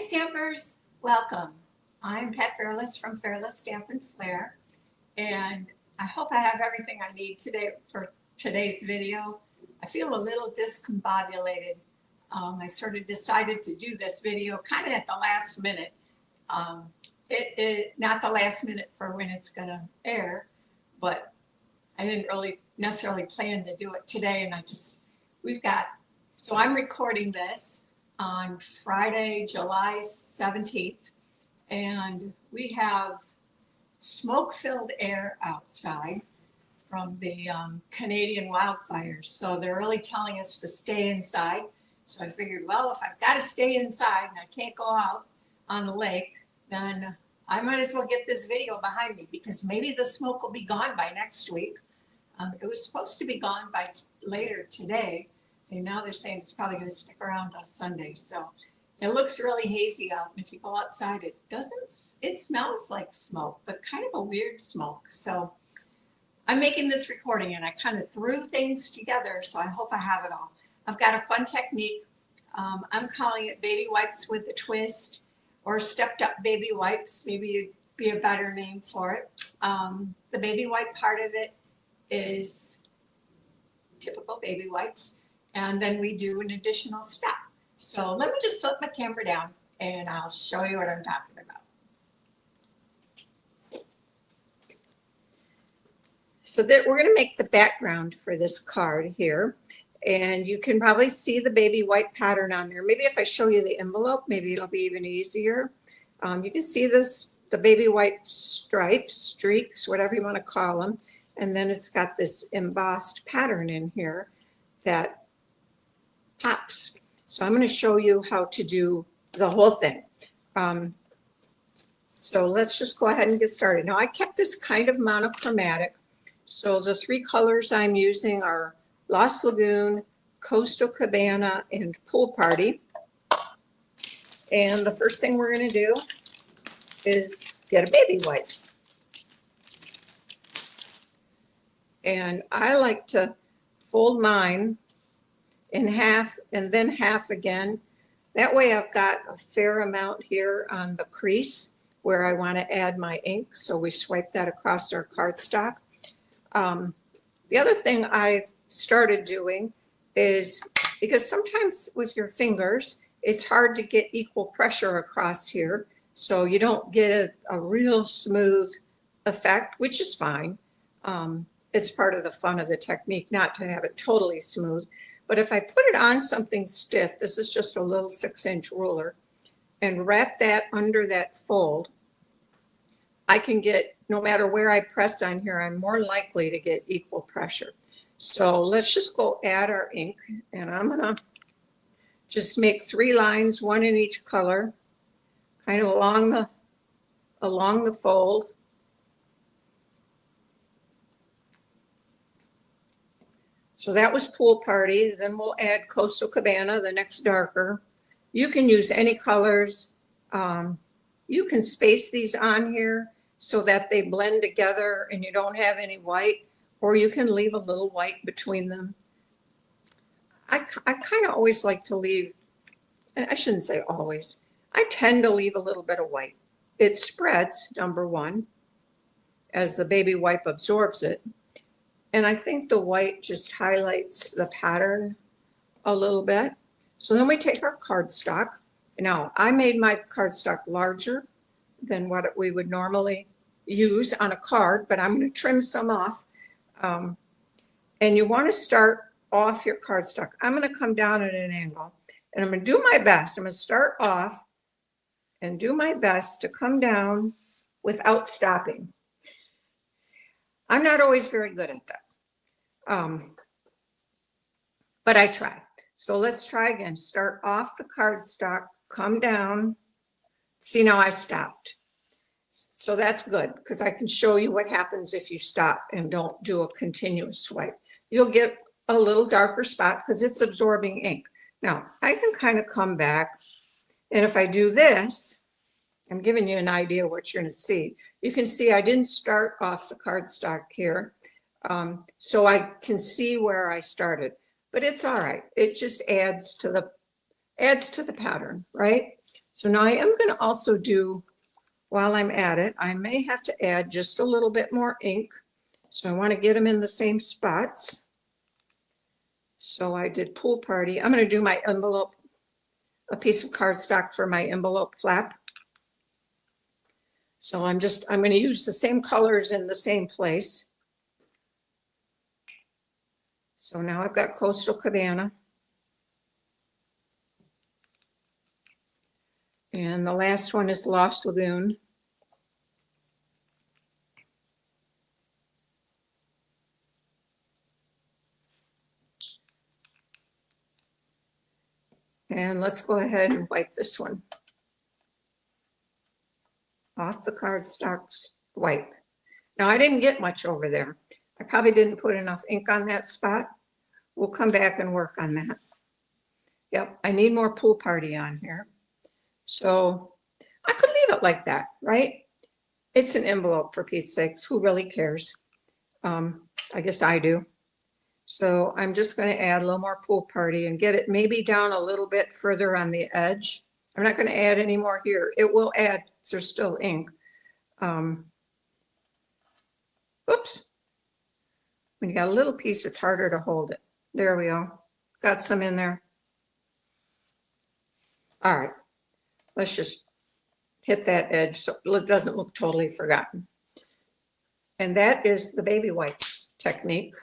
Stampers, welcome. I'm Pat Fairless from Fairless Stampin Flair, and I hope I have everything I need today for today's video. I feel a little discombobulated. I sort of decided to do this video kind of at the last minute. Not the last minute for when it's going to air, but I didn't really necessarily plan to do it today, and so I'm recording this on Friday, July 17th, and we have smoke-filled air outside from the Canadian wildfires. So they're really telling us to stay inside. So I figured, well, if I've got to stay inside and I can't go out on the lake, then I might as well get this video behind me, because maybe the smoke will be gone by next week. It was supposed to be gone by later today, and now they're saying it's probably going to stick around till Sunday. So it looks really hazy out, and if you go outside, it smells like smoke, but kind of a weird smoke. So I'm making this recording, and I kind of threw things together, so I hope I have it all. I've got a fun technique. I'm calling it baby wipes with a twist, or stepped up baby wipes, maybe it'd be a better name for it. The baby wipe part of it is typical baby wipes, and then we do an additional step. So let me just flip my camera down and I'll show you what I'm talking about. So that we're going to make the background for this card here, and you can probably see the baby wipe pattern on there. Maybe if I show you the envelope, maybe it'll be even easier. You can see the baby wipe stripes, streaks, whatever you want to call them. And then it's got this embossed pattern in here that pops. So I'm going to show you how to do the whole thing. So let's just go ahead and get started. Now I kept this kind of monochromatic. So the three colors I'm using are Lost Lagoon, Coastal Cabana, and Pool Party. And the first thing we're going to do is get a baby wipe. And I like to fold mine in half and then half again. That way I've got a fair amount here on the crease where I want to add my ink. So we swipe that across our cardstock. The other thing I've started doing is, because sometimes with your fingers, it's hard to get equal pressure across here. So you don't get a real smooth effect, which is fine. It's part of the fun of the technique, not to have it totally smooth. But if I put it on something stiff, this is just a little 6-inch ruler, and wrap that under that fold, I can get, no matter where I press on here, I'm more likely to get equal pressure. So let's just go add our ink, and I'm gonna just make 3 lines, 1 in each color, kind of along the fold. So that was Pool Party. Then we'll add Coastal Cabana, the next darker. You can use any colors. You can space these on here so that they blend together and you don't have any white, or you can leave a little white between them. I kind of always like to leave, and I shouldn't say always, I tend to leave a little bit of white. It spreads, number one, as the baby wipe absorbs it. And I think the white just highlights the pattern a little bit. So then we take our cardstock. Now, I made my cardstock larger than what we would normally use on a card, but I'm going to trim some off. And you want to start off your cardstock. I'm going to come down at an angle, and I'm going to do my best. I'm going to start off and do my best to come down without stopping. I'm not always very good at that, but I try. So let's try again. Start off the cardstock, come down. See, now I stopped. So that's good, because I can show you what happens if you stop and don't do a continuous swipe. You'll get a little darker spot because it's absorbing ink. Now, I can kind of come back, and if I do this, I'm giving you an idea of what you're going to see. You can see I didn't start off the cardstock here, so I can see where I started, but it's all right. It just adds to the pattern, right? So now I am going to also do, while I'm at it, I may have to add just a little bit more ink. So I want to get them in the same spots. So I did pool party. I'm going to do my envelope, a piece of cardstock for my envelope flap. So I'm going to use the same colors in the same place. So now I've got Coastal Cabana. And the last one is Lost Lagoon. And let's go ahead and wipe this one off the cardstock wipe. Now I didn't get much over there. I probably didn't put enough ink on that spot. We'll come back and work on that. Yep, I need more pool party on here. So I could leave it like that, right? It's an envelope, for Pete's sakes. Who really cares? I guess I do. So I'm just going to add a little more pool party and get it maybe down a little bit further on the edge. I'm not going to add any more here. It will add, there's still ink. Oops. When you got a little piece, it's harder to hold it. There we go. Got some in there. All right. Let's just hit that edge so it doesn't look totally forgotten. And that is the baby wipe technique,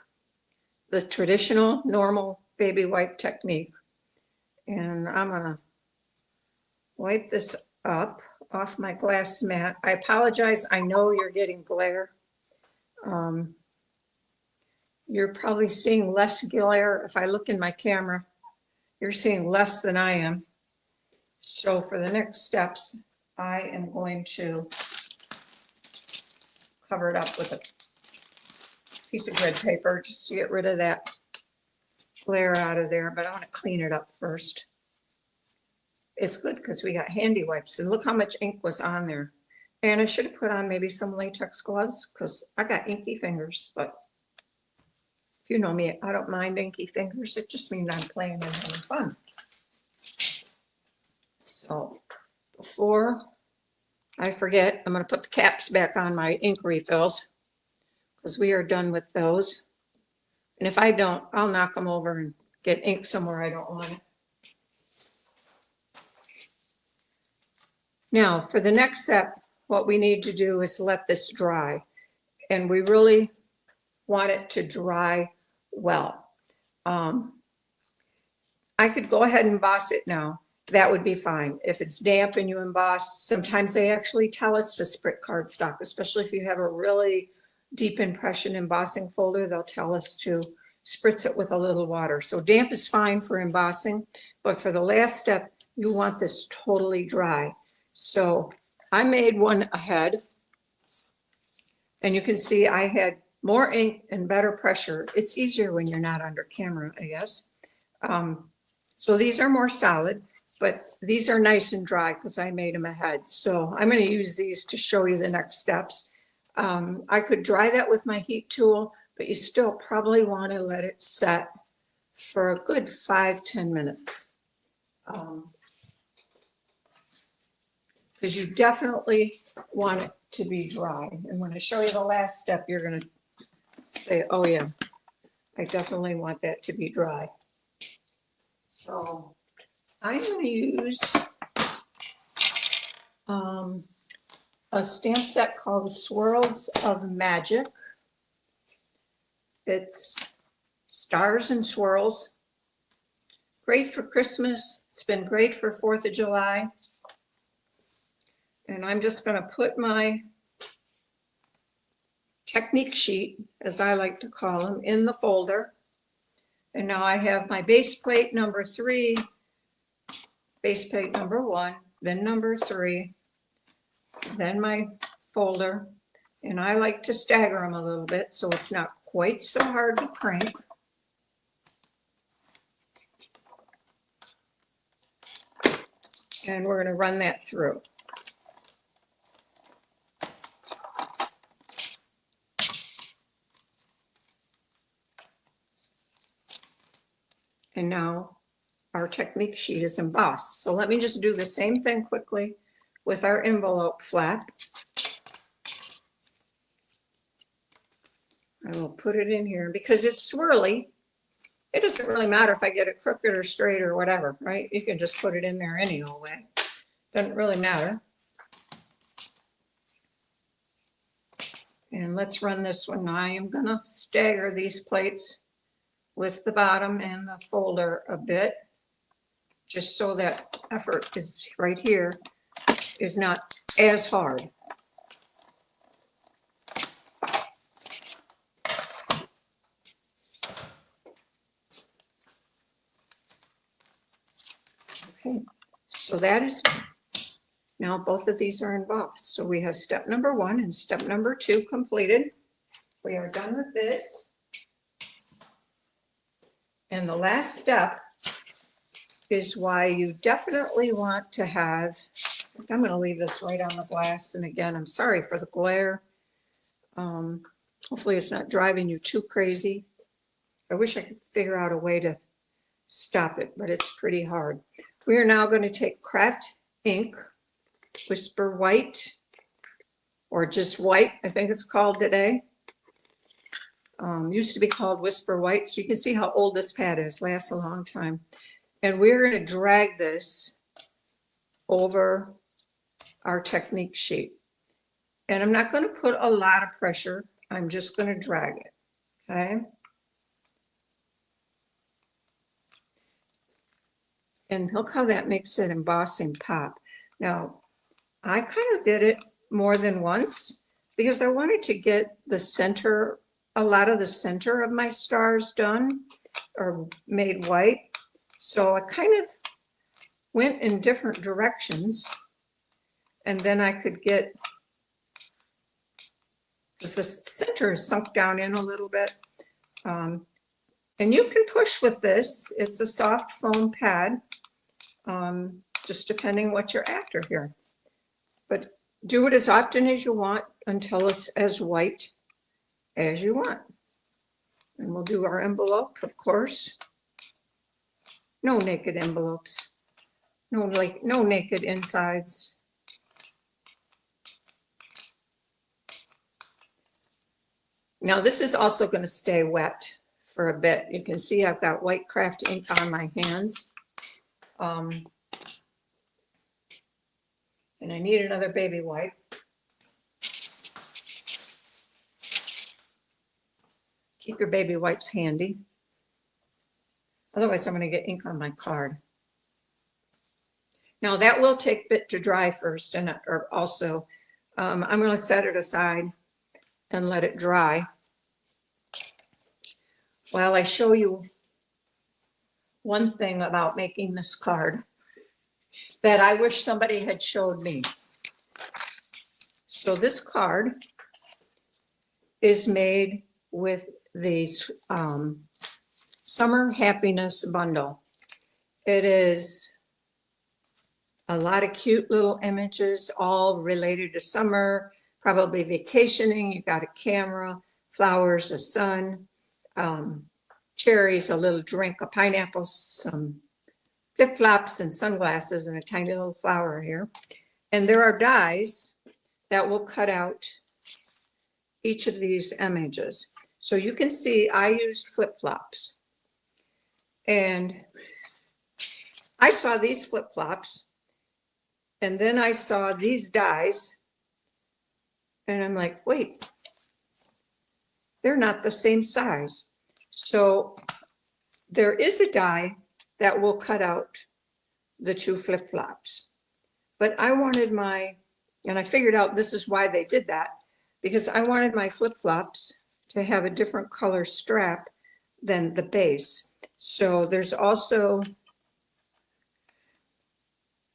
the traditional, normal baby wipe technique. And I'm gonna wipe this up off my glass mat. I apologize, I know you're getting glare. You're probably seeing less glare. If I look in my camera, you're seeing less than I am. So for the next steps, I am going to cover it up with a piece of grid paper just to get rid of that glare out of there, but I want to clean it up first. It's good because we got handy wipes, and look how much ink was on there. And I should have put on maybe some latex gloves because I got inky fingers, but if you know me, I don't mind inky fingers. It just means I'm playing and having fun. So before I forget, I'm going to put the caps back on my ink refills because we are done with those. And if I don't, I'll knock them over and get ink somewhere I don't want it. Now, for the next step, what we need to do is let this dry. And we really want it to dry well. I could go ahead and emboss it now. That would be fine. If it's damp and you emboss, sometimes they actually tell us to sprit cardstock, especially if you have a really deep impression embossing folder, they'll tell us to spritz it with a little water. So damp is fine for embossing, but for the last step, you want this totally dry. So I made one ahead, and you can see I had more ink and better pressure. It's easier when you're not under camera, I guess. So these are more solid, but these are nice and dry because I made them ahead. So I'm going to use these to show you the next steps. I could dry that with my heat tool, but you still probably want to let it set for a good 5-10 minutes. Because you definitely want it to be dry. And when I show you the last step, you're going to say, oh yeah, I definitely want that to be dry. So I'm going to use a stamp set called Swirls of Magic. It's stars and swirls. Great for Christmas. It's been great for 4th of July. And I'm just going to put my technique sheet, as I like to call them, in the folder. And now I have my base plate number 3, base plate number 1, then number 3, then my folder. And I like to stagger them a little bit so it's not quite so hard to crank. And we're going to run that through. And now our technique sheet is embossed. So let me just do the same thing quickly with our envelope flap. I will put it in here because it's swirly. It doesn't really matter if I get it crooked or straight or whatever, right? You can just put it in there any old way. Doesn't really matter. And let's run this one. I am gonna stagger these plates with the bottom and the folder a bit, just so that effort is right here is not as hard. Okay, so that is, now both of these are embossed. So we have step number 1 and step number 2 completed. We are done with this. And the last step is why you definitely want to have, I'm going to leave this right on the glass. And again, I'm sorry for the glare. Hopefully it's not driving you too crazy. I wish I could figure out a way to stop it, but it's pretty hard. We are now going to take craft ink, Whisper White, or just white, I think it's called today. Used to be called Whisper White. So you can see how old this pad is, lasts a long time. And we're going to drag this over our technique sheet. And I'm not going to put a lot of pressure. I'm just going to drag it, okay? And look how that makes it embossing pop. Now, I kind of did it more than once because I wanted to get the center, a lot of the center of my stars done or made white. So I kind of went in different directions, and then I could get, because the center is sunk down in a little bit. And you can push with this. It's a soft foam pad, just depending what you're after here. But do it as often as you want until it's as white as you want. And we'll do our envelope, of course. No naked envelopes. No naked insides. Now this is also going to stay wet for a bit. You can see I've got white craft ink on my hands. And I need another baby wipe. Keep your baby wipes handy. Otherwise I'm going to get ink on my card. Now that will take a bit to dry first, and or also I'm going to set it aside and let it dry while I show you one thing about making this card that I wish somebody had showed me. So this card is made with the Summer Happiness Bundle. It is a lot of cute little images, all related to summer, probably vacationing. You got a camera, flowers, a sun, cherries, a little drink, a pineapple, some flip-flops and sunglasses, and a tiny little flower here. And there are dies that will cut out each of these images. So you can see I used flip-flops. And I saw these flip-flops, and then I saw these dies, and I'm like, wait, they're not the same size. So there is a die that will cut out the two flip-flops. But I wanted my, and I figured out this is why they did that, because I wanted my flip-flops to have a different color strap than the base. So there's also,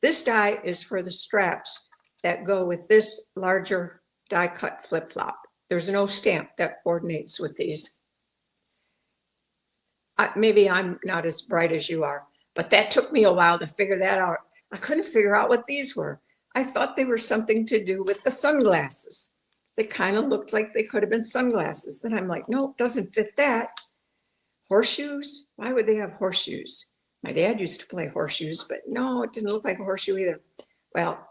this die is for the straps that go with this larger die cut flip-flop. There's no stamp that coordinates with these. Maybe I'm not as bright as you are, but that took me a while to figure that out. I couldn't figure out what these were. I thought they were something to do with the sunglasses. They kind of looked like they could have been sunglasses. Then I'm like, no, it doesn't fit that. Horseshoes? Why would they have horseshoes? My dad used to play horseshoes, but no, it didn't look like a horseshoe either. Well,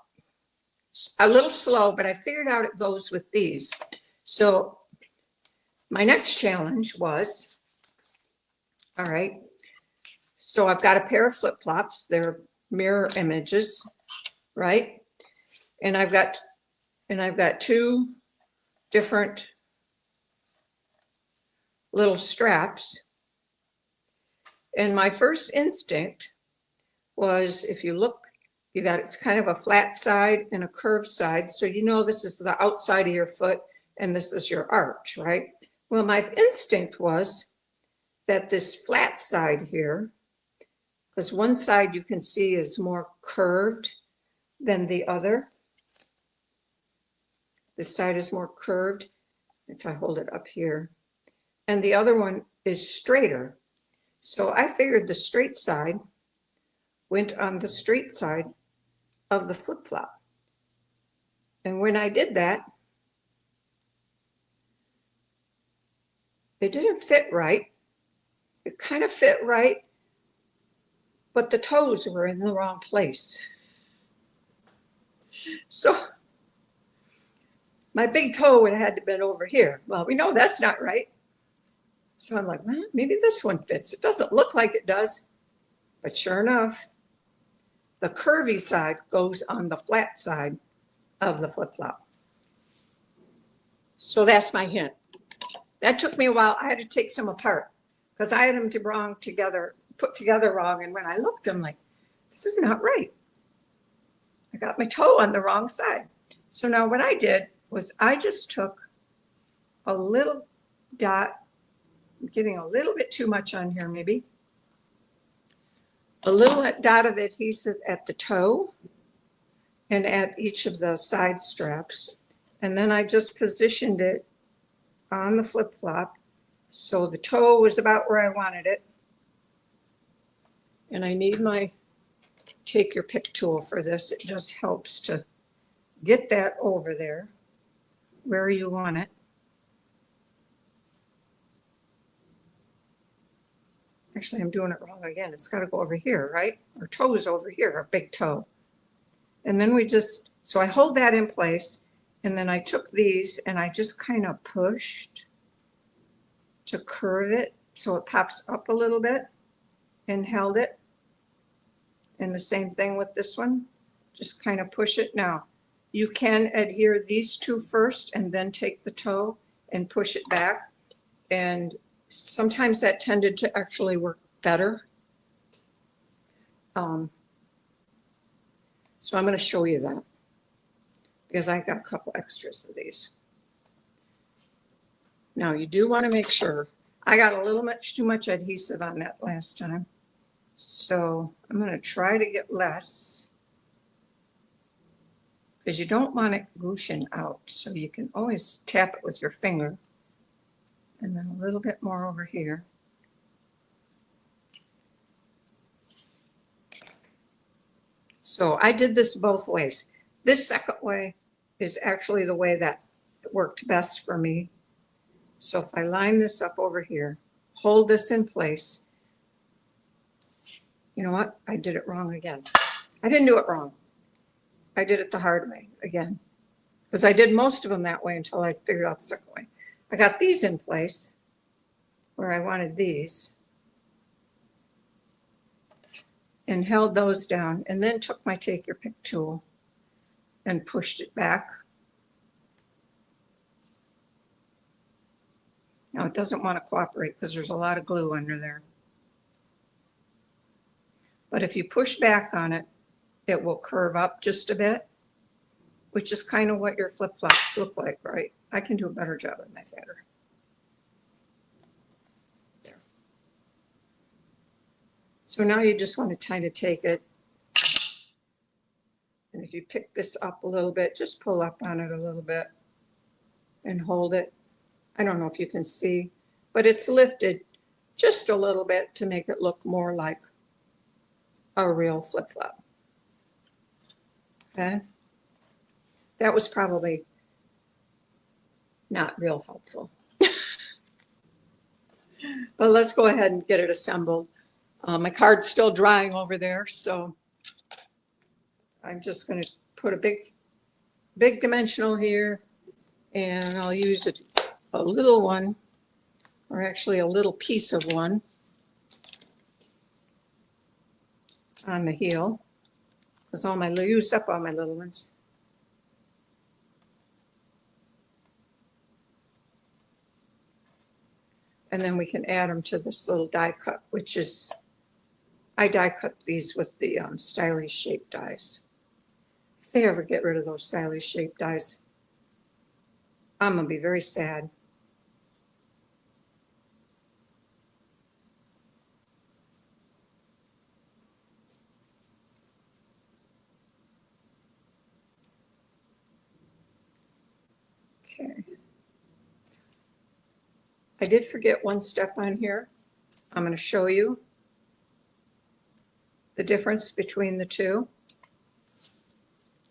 a little slow, but I figured out it goes with these. So my next challenge was, all right, so I've got a pair of flip-flops. They're mirror images, right? And I've got two different little straps. And my first instinct was, if you look, it's kind of a flat side and a curved side. So you know this is the outside of your foot and this is your arch, right? Well, my instinct was that this flat side here, because one side you can see is more curved than the other. This side is more curved, if I hold it up here. And the other one is straighter. So I figured the straight side went on the straight side of the flip-flop. And when I did that, it didn't fit right. It kind of fit right, but the toes were in the wrong place. So my big toe would have had to been over here. Well, we know that's not right. So I'm like, well, maybe this one fits. It doesn't look like it does, but sure enough, the curvy side goes on the flat side of the flip-flop. So that's my hint. That took me a while. I had to take some apart because I had them put together wrong. And when I looked, I'm like, this is not right. I got my toe on the wrong side. So now what I did was I just took a little dot, I'm getting a little bit too much on here maybe, a little dot of adhesive at the toe and at each of the side straps. And then I just positioned it on the flip-flop. So the toe was about where I wanted it. And I need my take your pick tool for this. It just helps to get that over there where you want it. Actually, I'm doing it wrong again. It's got to go over here, right? Our toe's over here, our big toe. And then so I hold that in place, and then I took these and I just kind of pushed to curve it so it pops up a little bit and held it. And the same thing with this one, just kind of push it. Now, you can adhere these two first and then take the toe and push it back. And sometimes that tended to actually work better. So I'm going to show you that because I got a couple extras of these. Now you do want to make sure, I got a little much too much adhesive on that last time. So I'm going to try to get less because you don't want it gooshing out. So you can always tap it with your finger. And then a little bit more over here. So I did this both ways. This second way is actually the way that worked best for me. So if I line this up over here, hold this in place. You know what? I did it wrong again. I didn't do it wrong. I did it the hard way again. Because I did most of them that way until I figured out the second way. I got these in place where I wanted these and held those down and then took my take your pick tool and pushed it back. Now it doesn't want to cooperate because there's a lot of glue under there. But if you push back on it, it will curve up just a bit, which is kind of what your flip-flops look like, right? I can do a better job with my finger. There. So now you just want to kind of take it, and if you pick this up a little bit, just pull up on it a little bit and hold it. I don't know if you can see, but it's lifted just a little bit to make it look more like a real flip-flop. Okay? That was probably not real helpful. But let's go ahead and get it assembled. My card's still drying over there, so I'm just going to put a big dimensional here, and I'll use a little one, or actually a little piece of one on the heel, because used up all my little ones. And then we can add them to this little die cut, which is, I die cut these with the stylish shape dies. If they ever get rid of those stylish shape dies, I'm gonna be very sad. Okay. I did forget one step on here. I'm going to show you the difference between the two.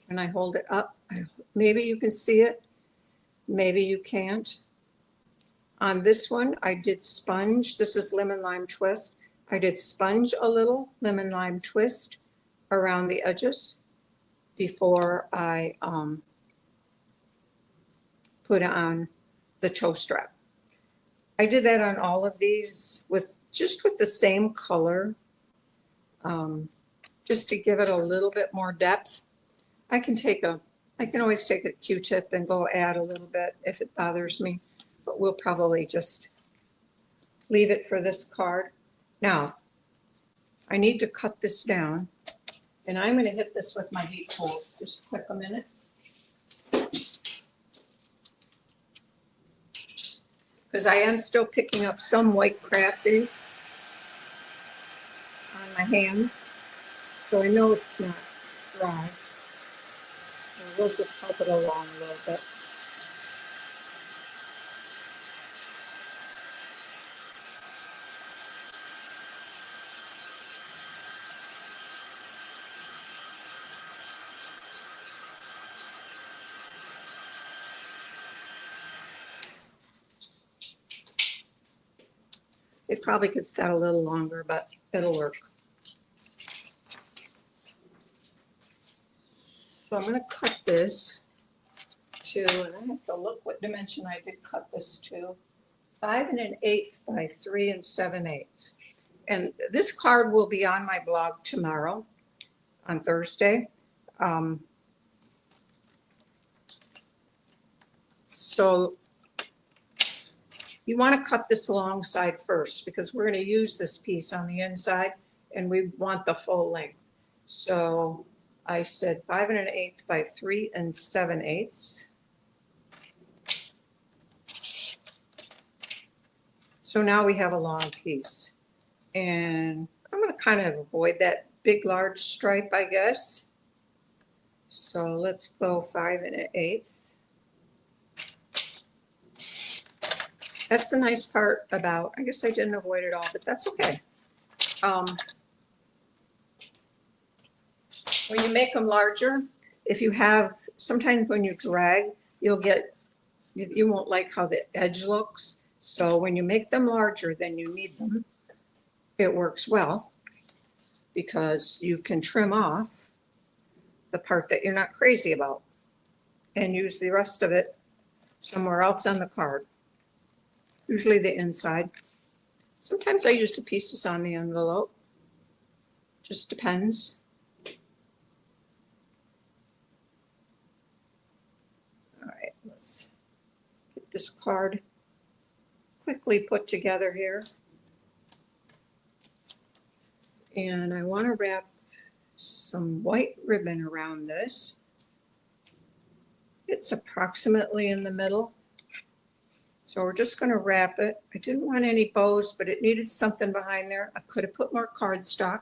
When I hold it up, maybe you can see it, maybe you can't. On this one, I did sponge. This is lemon lime twist. I did sponge a little lemon lime twist around the edges before I put on the toe strap. I did that on all of these with the same color, just to give it a little bit more depth. I can always take a Q-tip and go add a little bit if it bothers me, but we'll probably just leave it for this card. Now, I need to cut this down, and I'm going to hit this with my heat tool. Just quick a minute. Because I am still picking up some white crafting on my hands, so I know it's not dry. So we'll just help it along a little bit. It probably could set a little longer, but it'll work. So I'm going to cut this to, and I have to look what dimension I did cut this to, 5 1/8 by 3 7/8. And this card will be on my blog tomorrow, on Thursday. So you want to cut this alongside first, because we're going to use this piece on the inside and we want the full length. So I said 5 1/8 by 3 7/8. So now we have a long piece, and I'm going to kind of avoid that big large stripe, I guess. So let's go 5 1/8. That's the nice part about, I guess I didn't avoid it all, but that's okay. When you make them larger, if you have, sometimes when you drag, you won't like how the edge looks. So when you make them larger than you need them, it works well, because you can trim off the part that you're not crazy about and use the rest of it somewhere else on the card. Usually the inside. Sometimes I use the pieces on the envelope. Just depends. All right, let's get this card quickly put together here. And I want to wrap some white ribbon around this. It's approximately in the middle. So we're just going to wrap it. I didn't want any bows, but it needed something behind there. I could have put more cardstock.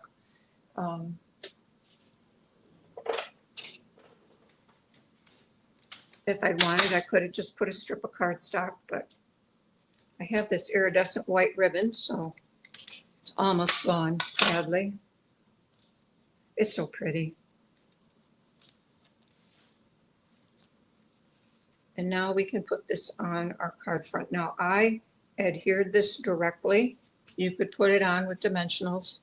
If I'd wanted, I could have just put a strip of cardstock, but I have this iridescent white ribbon, so it's almost gone, sadly. It's so pretty. And now we can put this on our card front. Now I adhered this directly. You could put it on with dimensionals.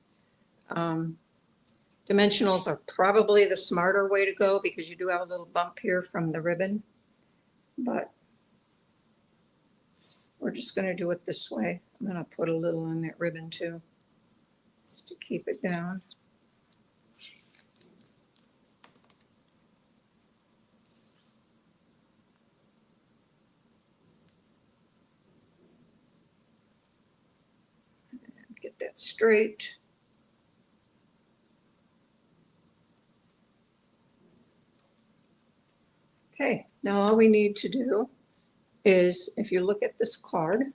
Dimensionals are probably the smarter way to go because you do have a little bump here from the ribbon, but we're just going to do it this way. I'm going to put a little on that ribbon too, just to keep it down. Get that straight. Okay, now all we need to do is, if you look at this card,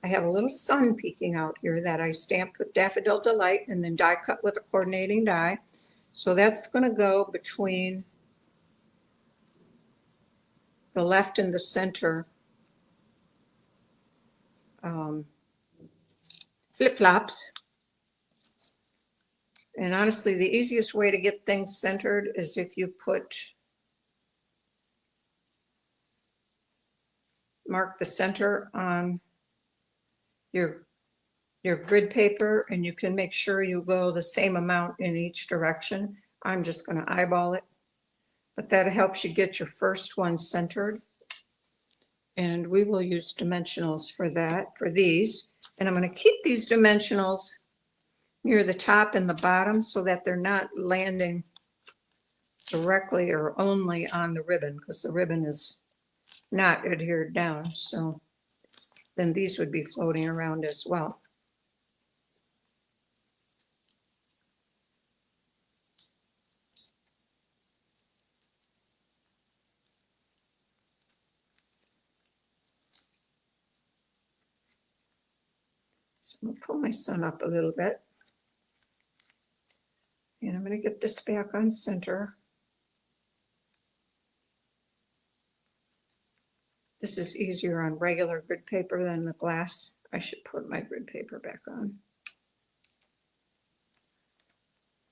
I have a little sun peeking out here that I stamped with Daffodil Delight and then die cut with a coordinating die. So that's going to go between the left and the center flip-flops. And honestly, the easiest way to get things centered is if you mark the center on your grid paper, and you can make sure you go the same amount in each direction. I'm just going to eyeball it, but that helps you get your first one centered. And we will use dimensionals for that, for these. And I'm going to keep these dimensionals near the top and the bottom so that they're not landing directly or only on the ribbon, because the ribbon is not adhered down. So then these would be floating around as well. So I'm going to pull my sun up a little bit. And I'm going to get this back on center. This is easier on regular grid paper than the glass. I should put my grid paper back on,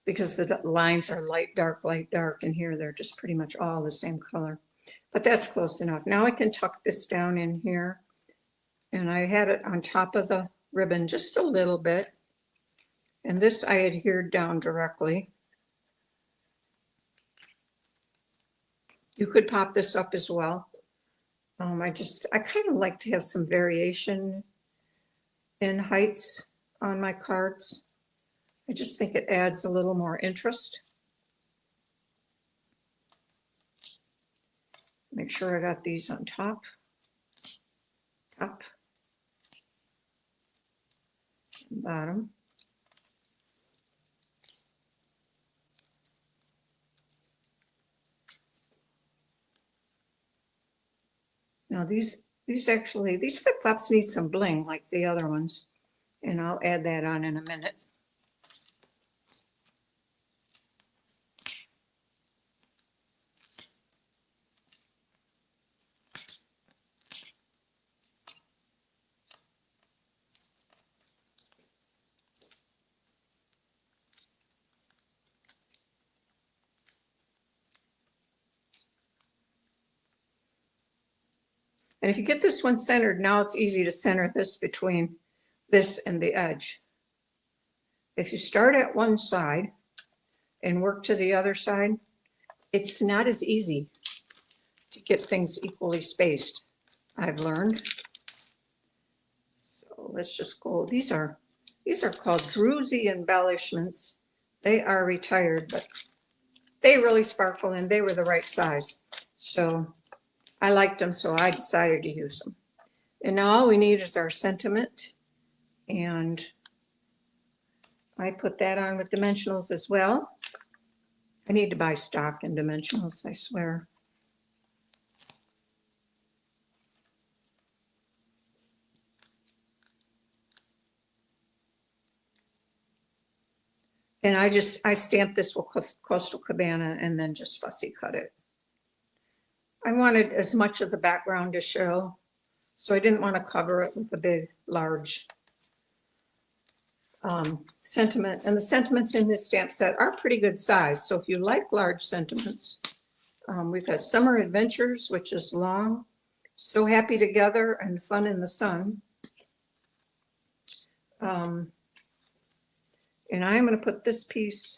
because the lines are light, dark, and here they're just pretty much all the same color. But that's close enough. Now I can tuck this down in here, and I had it on top of the ribbon just a little bit. And this I adhered down directly. You could pop this up as well. I kind of like to have some variation in heights on my cards. I just think it adds a little more interest. Make sure I got these on top, and bottom. Now these flip-flops need some bling like the other ones, and I'll add that on in a minute. And if you get this one centered, now it's easy to center this between this and the edge. If you start at one side and work to the other side, it's not as easy to get things equally spaced, I've learned. So let's just go. These are called druzy embellishments. They are retired, but they really sparkle, and they were the right size. So I liked them, so I decided to use them. And now all we need is our sentiment, and I put that on with dimensionals as well. I need to buy stock in dimensionals, I swear. And I stamped this with Coastal Cabana and then just fussy cut it. I wanted as much of the background to show, so I didn't want to cover it with a big, large sentiment. And the sentiments in this stamp set are pretty good size. So if you like large sentiments, we've got Summer Adventures, which is long, So Happy Together, and Fun in the Sun. And I'm going to put this piece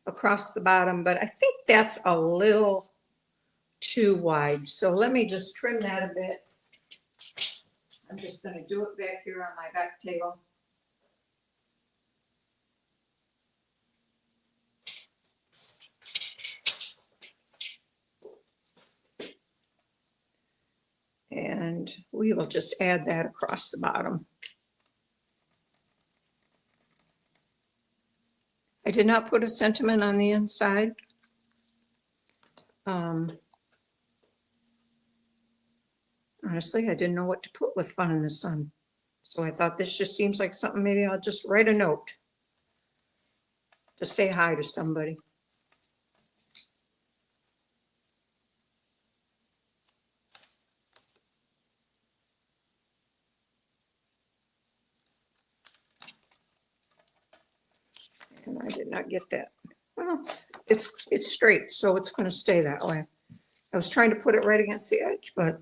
across the bottom, but I think that's a little too wide. So let me just trim that a bit. I'm just going to do it back here on my back table. And we will just add that across the bottom. I did not put a sentiment on the inside. Honestly, I didn't know what to put with Fun in the Sun. So I thought this just seems like something, maybe I'll just write a note to say hi to somebody. And I did not get that. Well, it's straight, so it's going to stay that way. I was trying to put it right against the edge, but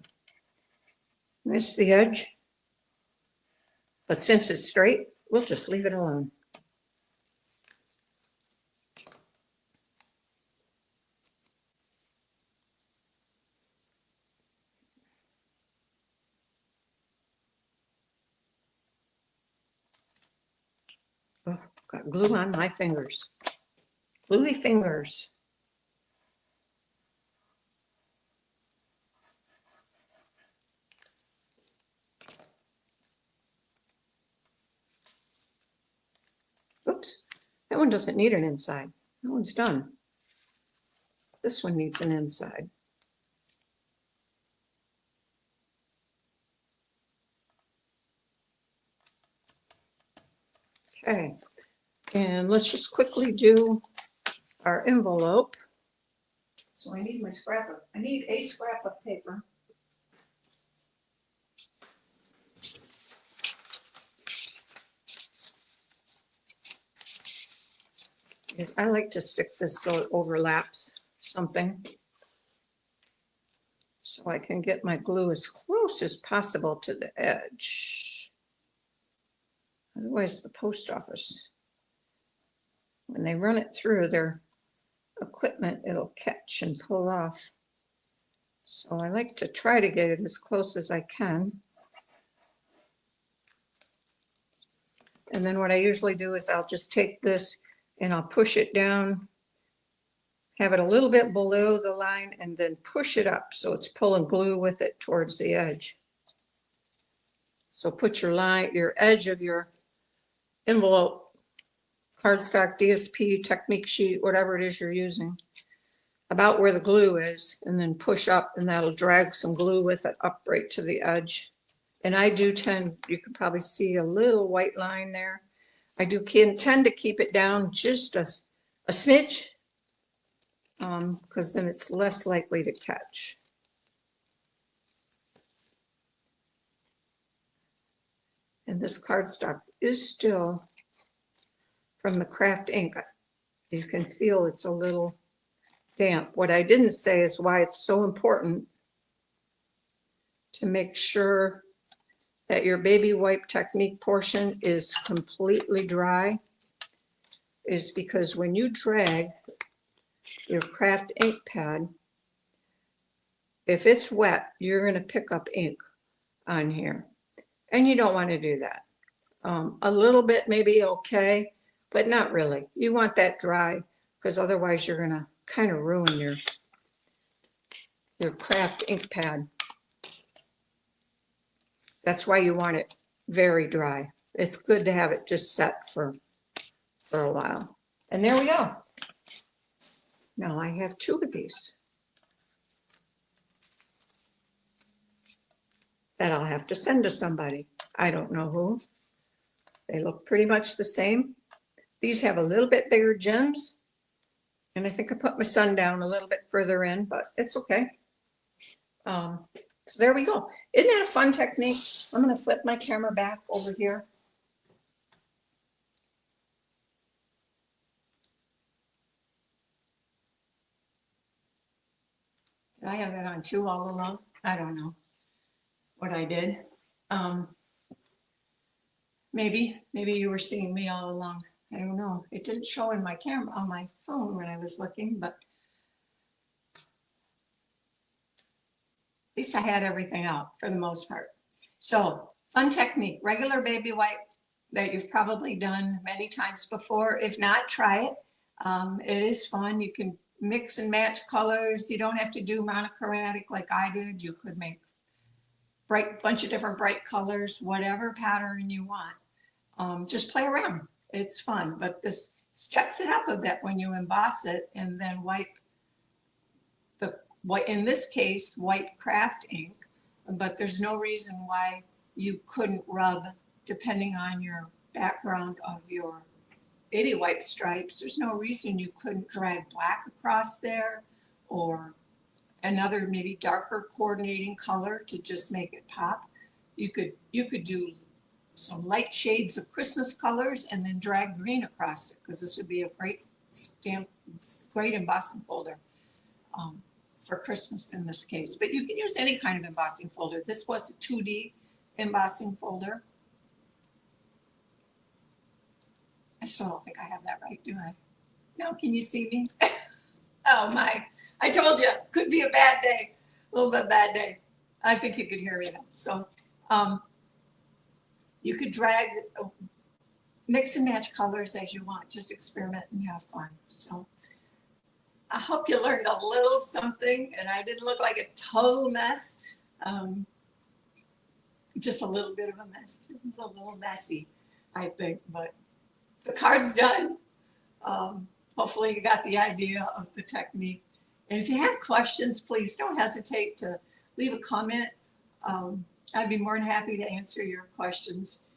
missed the edge. But since it's straight, we'll just leave it alone. Oh, got glue on my fingers. Gluey fingers. Oops, that one doesn't need an inside. That one's done. This one needs an inside. Okay, and let's just quickly do our envelope. So I need my I need a scrap of paper. Because I like to stick this so it overlaps something. So I can get my glue as close as possible to the edge. Otherwise, the post office, when they run it through their equipment, it'll catch and pull off. So I like to try to get it as close as I can. And then what I usually do is I'll just take this and I'll push it down, have it a little bit below the line, and then push it up so it's pulling glue with it towards the edge. So put your line, your edge of your envelope, cardstock, DSP, Technique sheet, whatever it is you're using, about where the glue is, and then push up, and that'll drag some glue with it up right to the edge. And I do tend, you can probably see a little white line there. I do tend to keep it down just a smidge, because then it's less likely to catch. And this cardstock is still from the craft ink. You can feel it's a little damp. What I didn't say is why it's so important to make sure that your baby wipe technique portion is completely dry, is because when you drag your craft ink pad, if it's wet, you're going to pick up ink on here. And you don't want to do that. A little bit may be okay, but not really. You want that dry, because otherwise you're going to kind of ruin your craft ink pad. That's why you want it very dry. It's good to have it just set for a while. And there we go. Now I have 2 of these that I'll have to send to somebody. I don't know who. They look pretty much the same. These have a little bit bigger gems. And I think I put my sun down a little bit further in, but it's okay. So there we go. Isn't that a fun technique? I'm going to flip my camera back over here. Did I have that on too all along? I don't know what I did. Maybe you were seeing me all along. I don't know. It didn't show in my camera on my phone when I was looking, but at least I had everything out for the most part. So fun technique, regular baby wipe that you've probably done many times before. If not, try it. It is fun. You can mix and match colors. You don't have to do monochromatic like I did. You could make bunch of different bright colors, whatever pattern you want. Just play around. It's fun, but this steps it up a bit when you emboss it and then wipe in this case, white craft ink, but there's no reason why you couldn't rub, depending on your background of your baby wipe stripes, there's no reason you couldn't drag black across there or another maybe darker coordinating color to just make it pop. You could do some light shades of Christmas colors and then drag green across it, because this would be a great great embossing folder. For Christmas in this case, but you can use any kind of embossing folder. This was a 2D embossing folder. I still don't think I have that right, do I? No, can you see me? Oh my, I told you, could be a bad day, a little bit bad day. I think you could hear me now. So you could drag, mix and match colors as you want, just experiment and have fun. So I hope you learned a little something, and I didn't look like a total mess. Just a little bit of a mess. It was a little messy, I think, but the card's done. Hopefully you got the idea of the technique. And if you have questions, please don't hesitate to leave a comment. I'd be more than happy to answer your questions.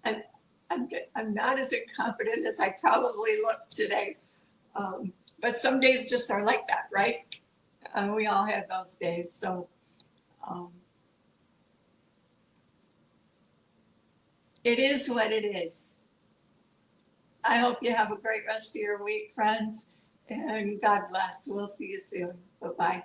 I'm not as confident as I probably look today. But some days just are like that, right? We all have those days. So it is what it is. I hope you have a great rest of your week, friends, and God bless. We'll see you soon. Bye-bye.